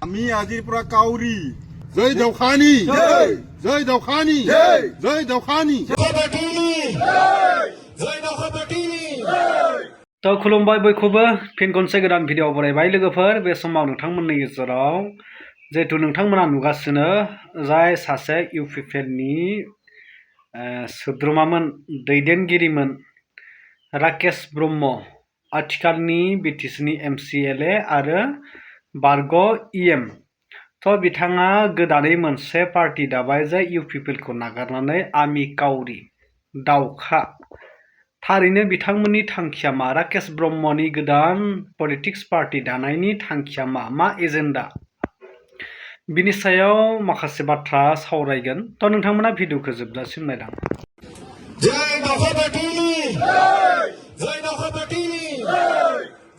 আমি আজিৰ পৰা কাউৰী জয় দাউখানী জয় জয় দাউখানী জয় জয় দাউখানী जय दावखापार्टीनि तो खुलुमबाय बयखौबो फिन खनसे गोदान भिडिअ बरायबाय लोगोफोर बे समाव नोंथांमोननि गेजेराव जिहेतु नोंथांमोना नुगासिनो जाय सासे इउपिपिएलनि सोद्रोमामोन दैदेनगिरिमोन राकेश ब्रह्म आथिखालनि बिटिसिनि एमसिएलए आरो बारग' इएम तो बिथाङा गोदानै मोनसे पार्टी दाबाय जाय इउपिपिएलखौ नागारनानै आमि काउरी दावखा थारैनो बिथांमोननि थांखिया मा राकेश ब्रह्मनि गोदान पलिटिक्स पार्टी दानायनि थांखिया मा एजेन्डा बिनि सायाव माखासे बाथ्रा सावरायगोन तो नोंथांमोना भिडिअखौ जोबजासिम नायलां जय दावखापार्टीनि जय दावखापार्टीनि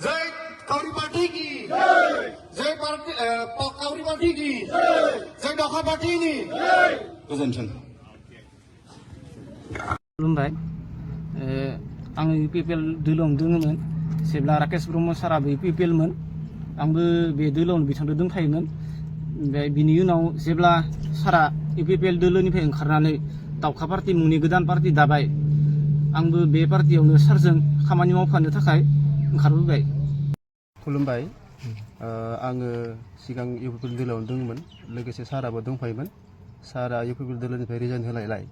जय काउरी पार्टी की जय काउरी पार्टी की जय दावखापार्टीनि गोजोन्थों खुलुमबाय आं इउपिपिएल दोलोआवनो दोङोमोन जेब्ला राकेश ब्रह्म साराबो इउपिपिएलमोन आंबो बे दोलोआवनो बिथांजों दंफायोमोन ओमफ्राय बिनि उनाव जेब्ला सारा इउपिपिएल दोलोनिफ्राय ओंखारनानै दावखा पार्टी मुंनि गोदान पार्टी दाबाय आंबो बे पार्टीयावनो सारजों खामानि मावफानो थाखाय ओंखारबोबाय खुलुमबाय आङो सिगां इउपिपिएल दोलोआवनो दङमोन लोगोसे साराबो दंफायोमोन सारा इउपिपिएल दोलोनिफ्राय रिजाइन होलायलाय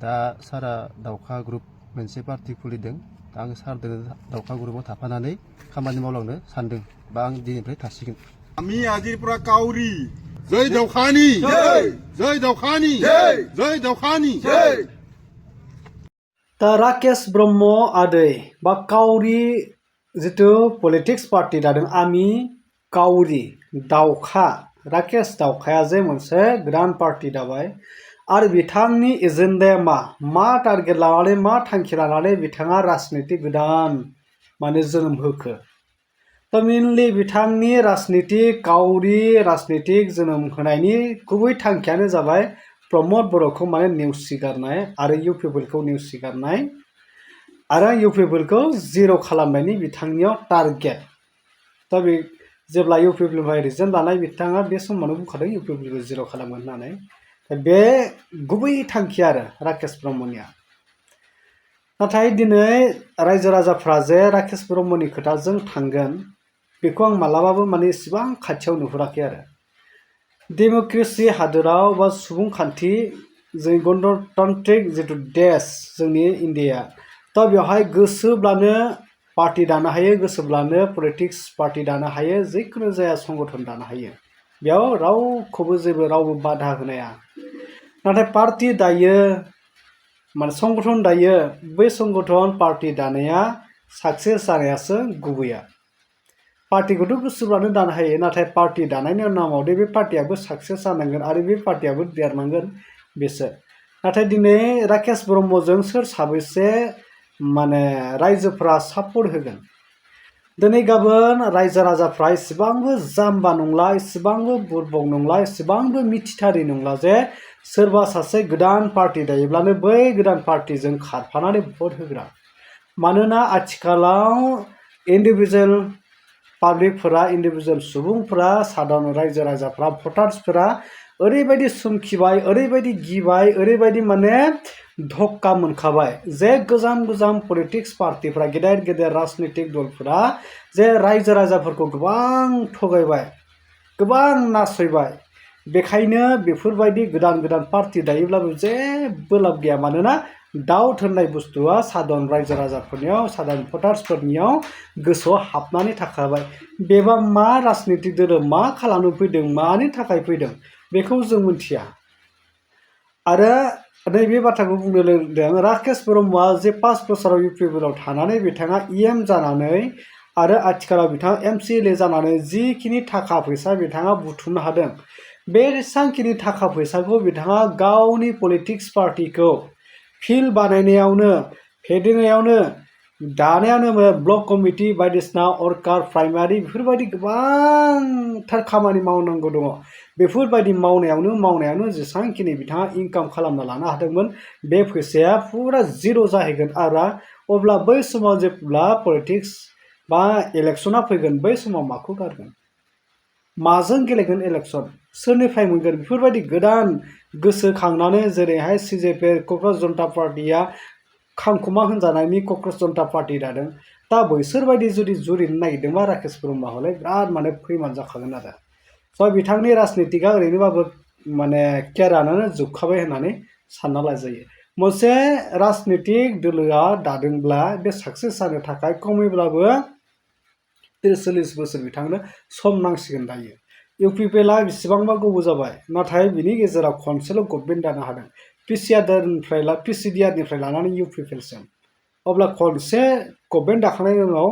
दा सारा दावखा ग्रुप मोनसे पार्टी खुलिदों दा आं सारदों दावखा ग्रुपआव थाफानानै खामानि मावलांनो सानदों बा आं दिनैनिफ्राय थासिगोन আমি আজিৰ পৰা কাউৰী জয় দাউখানী জয় জয় দাউখানী জয় জয় দাউখানী জয় दा राकेश ब्रह्म आदै बा काउरी जितु पलिटिक्स पार्टी दादों आमि काउरी दावखा राकेश दावखाया जे मोनसे गोदान पार्टी दाबाय आरो बिथांनि एजेन्डाया मा टारगेट लानानै मा थांखि लानानै बिथाङा राजनिति गोदान माने जोनोम होखो दा मेनलि बिथांनि राजनितिक काउरी राजनितिक जोनोम होनायनि गुबै थांखियानो जाबाय प्रमद बर'खौ माने नेवसिगारनाय आरो इउपिपिएलखौ नेवसिगारनाय आरो इउपिपिएलखौ जिर' खालामनायनि बिथांनियाव टारगेट दा बे जेब्ला इउपिपिएलनिफ्राय रिजाइन लानाय बिथाङा बे समावनो बुंखादों इउपिपिएलखौ जिर' खालामगोन होननानै बे गुबै थांखि आरो राकेश ब्रह्मनिया नाथाय दिनै रायजो राजाफ्रा जे राकेश ब्रह्मनि खोथाजों थांगोन बेखौ आं मालाबाबो माने इसेबां खाथियाव नुहुराखै आरो डेम'क्रेसि हादोराव बा सुबुंखान्थि जोंनि गणतान्त्रिक जितु देश जोंनि इन्डिया दा बेवहाय गोसोब्लानो पार्टी दानो हायो गोसोब्लानो पलिटिक्स पार्टी दानो हायो जिखुनु जाया संगठन दानो हायो बेयाव रावखौबो जेबो रावबो बाधा होनाया नाथाय पार्टी दायो माने संगठन दायो बै संगठन पार्टी दानाया साक्सेस जानायासो गुबैया पार्टीखौथ' गोसोब्लानो दानो हायो नाथाय पार्टी दानायनि नामाव बे पार्टीयाबो साक्सेस जानांगोन आरो बे पार्टीयाबो देरनांगोन बेसो नाथाय दिनै राकेश ब्रह्मजों सोर साबैसे माने रायजोफ्रा सापर्ट होगोन दिनै गाबोन रायजो राजाफ्रा इसेबांबो जाम्बा नंला इसेबांबो बुरबक नंला इसेबांबो मिथिथारि नंला जे सोरबा सासे गोदान पार्टी दायोब्लानो बै गोदान पार्टीजों खारफानानै भट होग्रा मानोना आथिखालाव इन्डिभिजुवेल पाब्लिकफोरा इन्डिभिजुवेल सुबुंफोरा साधारन रायजो राजाफ्रा भटार्सफोरा ओरैबायदि सुमखिबाय ओरैबायदि गिबाय ओरैबायदि माने धक्का मोनखाबाय जे गोजाम पलिटिक्स पार्टीफ्रा गेदेर गेदेर राजनितिक दलफोरा जे रायजो राजाफोरखौ गोबां थगायबाय गोबां नासयबाय बेखायनो बेफोरबायदि गोदान पार्टी दायोब्लाबो जेबो लाब गैया मानोना डाउट होननाय बुस्थुआ साधारन रायजो राजाफोरनियाव साधारन भटार्सफोरनियाव गोसोआव हाबनानै थाखाबाय बेबा मा राजनिति धोरोम मा खालामनो फैदों मानि थाखाय फैदों बेखौ जों मिथिया आरो नैबे बाथ्राखौ बुंनो लोगोदों राकेश ब्रह्मआ जे 5 बोसोराव इउपिपिएलआव थानानै बिथाङा इएम जानानै आरो आथिखालाव बिथाङा एमसिएलए जानानै जिखिनि थाखा फैसा बिथाङा बुथुमनो हादों बे जेसांखिनि थाखा फैसाखौ बिथाङा गावनि पलिटिक्स पार्टीखौ फिल्ड बानायनायावनो फेदेरनायावनो दानायावनो ब्लक कमिटि बायदिसिना अर्कार प्राइमारि बेफोरबायदि गोबांथार खामानि मावनांगौ दङ बेफोरबायदि मावनायावनो जेसांखिनि बिथाङा इनकाम खालामना लानो हादोंमोन बे फैसाया फुरा जिर' जाहैगोन आरो अब्ला बै समाव जेब्ला पलिटिक्स बा इलेक्शना फैगोन बै समाव माखौ गारगोन माजों गेलेगोन इलेक्सन सोरनिफ्राय मोनगोन बेफोरबायदि गोदान गोसोखांनानै जेरैहाय सिजेपि क'क्राझार जनता पार्टीया खांखुमा होनजानायनि क'क्राझार जनता पार्टी दादों दा बैसोरबायदि जुदि जुरिनो नागिरदोंबा राकेश ब्रह्मआ हले बिराद माने फैमान जाखागोन आरो स' बिथांनि राजनितिकआ ओरैनोबाबो माने केरानानो जोबखाबाय होननानै सानना लाजायो मोनसे राजनितिक दोलोआ दादोंब्ला बे साक्सेस जानो थाखाय खमैब्लाबो 30-40 बोसोर बिथांनो सम नांसिगोन दायो इउपिपिएलआ बेसेबांबा गोबाव जाबाय नाथाय बिनि गेजेराव खनसेल' गभर्नमेन्ट दानो हादों पिसिडिआरनिफ्राय लानानै इउपिपिएलसिम अब्ला खनसे गभर्नमेन्ट दाखांनायनि उनाव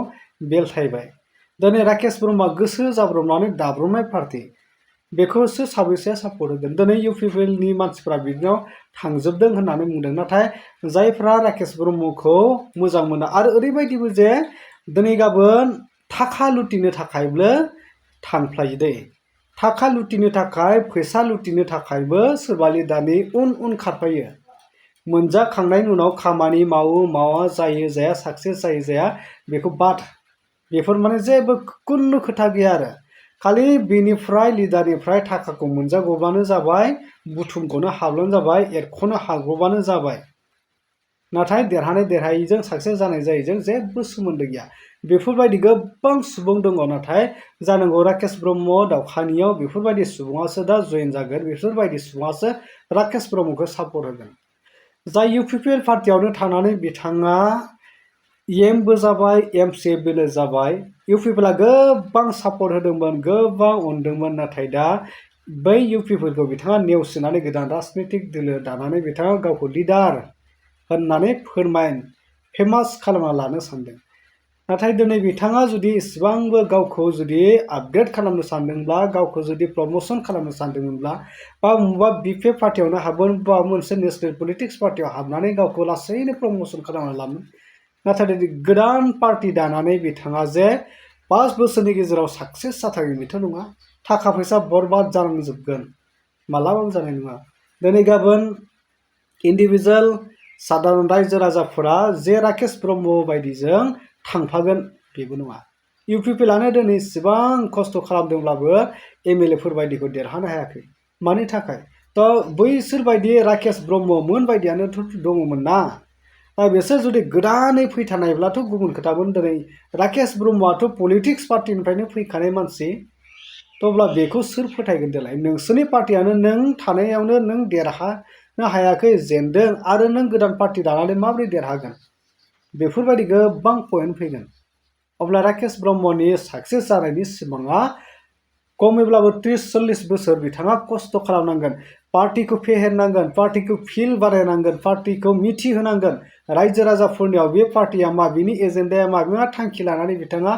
बेलथायबाय दिनै राकेश ब्रह्मआ गोसो जाब्रबनानै दाब्रबनाय पार्टी बेखौसो साबैसेया सापर्ट होगोन दिनै इउपिपिएलनि मानसिफ्रा बिदियाव थांजोबदों होननानै बुंदों नाथाय जायफ्रा राकेश ब्रह्मखौ मोजां मोनो आरो ओरैबायदिबो जे दिनै गाबोन थाखा लुटिनो थाखायबो थांफ्लायो दै थाखा लुटिनो थाखाय फैसा लुटिनो थाखायबो सोरबा लिडारनि उन खारफायो मोनजाखांनायनि उनाव खामानि मावो मावा जायो जाया साक्सेस जायो जाया बेखौ बेफोर माने जेबो खुनु खोथा गैया आरो खालि बेनिफ्राय लिडारनिफ्राय थाखाखौ मोनजागबानो जाबाय बुथुमखौनो हाब्लानो जाबाय एरख'नो हागबानो जाबाय नाथाय देरहायैजों साक्सेस जानायजों जेबो सोमोन्दो गैया बेफोरबायदि गोबां सुबुं दङ नाथाय जानांगौ राकेश ब्रह्म दावखानियाव बेफोरबायदि सुबुङासो दा जयेन जागोन बेफोरबायदि सुबुङासो राकेश ब्रह्मखौ सापर्ट होगोन जाय इउपिपिएल पार्टियावनो थानानै बिथाङा एमबो जाबाय एमसिएबो जाबाय इउपिपिएलआ गोबां सापर्ट होदोंमोन गोबां अनदोंमोन नाथाय दा बै इउपिपिएलखौ बिथाङा नेवसिनानै गोदान राजनितिक दोलो दानानै बिथाङा गावखौ लिडार होननानै फेमास खालामना लानो सानदों नाथाय दिनै बिथाङा जुदि इसेबांबो गावखौ जुदि आपग्रेड खालामनो सानदोंब्ला गावखौ जुदि प्रमोसन खालामनो सानदोंमोनब्ला बा बबेबा बिपिएफ पार्टियावनो हाबगोन बा मोनसे नेसनेल पलिटिक्स पार्टियाव हाबनानै गावखौ लासैनो प्रमोसन खालामना लामोन नाथाय गोदान पार्टी दानानै बिथाङा जे 5 बोसोरनि गेजेराव साक्सेस जाथारगोन बेथ' नङा थाखा फैसा बरबाद जालांजोबगोन मालाबाबो जानाय नङा दिनै गाबोन इन्डिभिजुवेल साधारन रायजो राजाफोरा जे राकेश ब्रह्म बायदिजों थांफागोन बेबो नङा इउपिपिएलआनो दिनै इसेबां खस्थ' खालामदोंब्लाबो एमएलएफोर बायदिखौ देरहानो हायाखै मानि थाखाय थ' बैसोरबायदि राकेश ब्रह्ममोन बायदियानोथ' दङमोन ना दा बिसोर जुदि गोदानै फैथारनायब्लाथ' गुबुन खोथामोन दिनै राकेश ब्रह्मआथ' पलिटिक्स पार्टिनिफ्रायनो फैखानाय मानसि थ' अब्ला बेखौ सोर फोथायगोन देलाय नोंसोरनि पार्टियानो नों थानायावनो नों देरहानो हायाखै जेनदों आरो नों गोदान पार्टी दानानै माबोरै देरहागोन बेफोरबायदि गोबां पइन्ट फैगोन अब्ला राकेश ब्रह्मनि साक्सेस जानायनि सिमाङा खमैब्लाबो 30-40 बोसोर बिथाङा खस्थ' खालामनांगोन पार्टीखौ फेहेरनांगोन पार्टीखौ फिल्ड बानायनांगोन पार्टीखौ मिथिहोनांगोन रायजो राजाफोरनियाव बे पार्टीया मा बिनि एजेन्डाया मा थांखि लानानै बिथाङा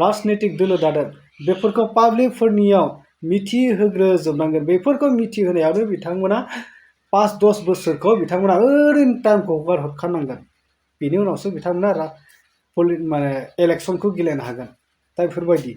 राजनितिक दोलो दादों बेफोरखौ पाब्लिकफोरनियाव मिथिहोग्रोजोबनांगोन बेफोरखौ मिथिहोनायावनो बिथांमोना 5-10 बोसोरखौ बिथांमोना ओरैनो टाइमखौ हगारहरखानांगोन बिनि उनावसो बिथांमोना माने इलेक्सनखौ गेलेनो हागोन दा बेफोरबायदि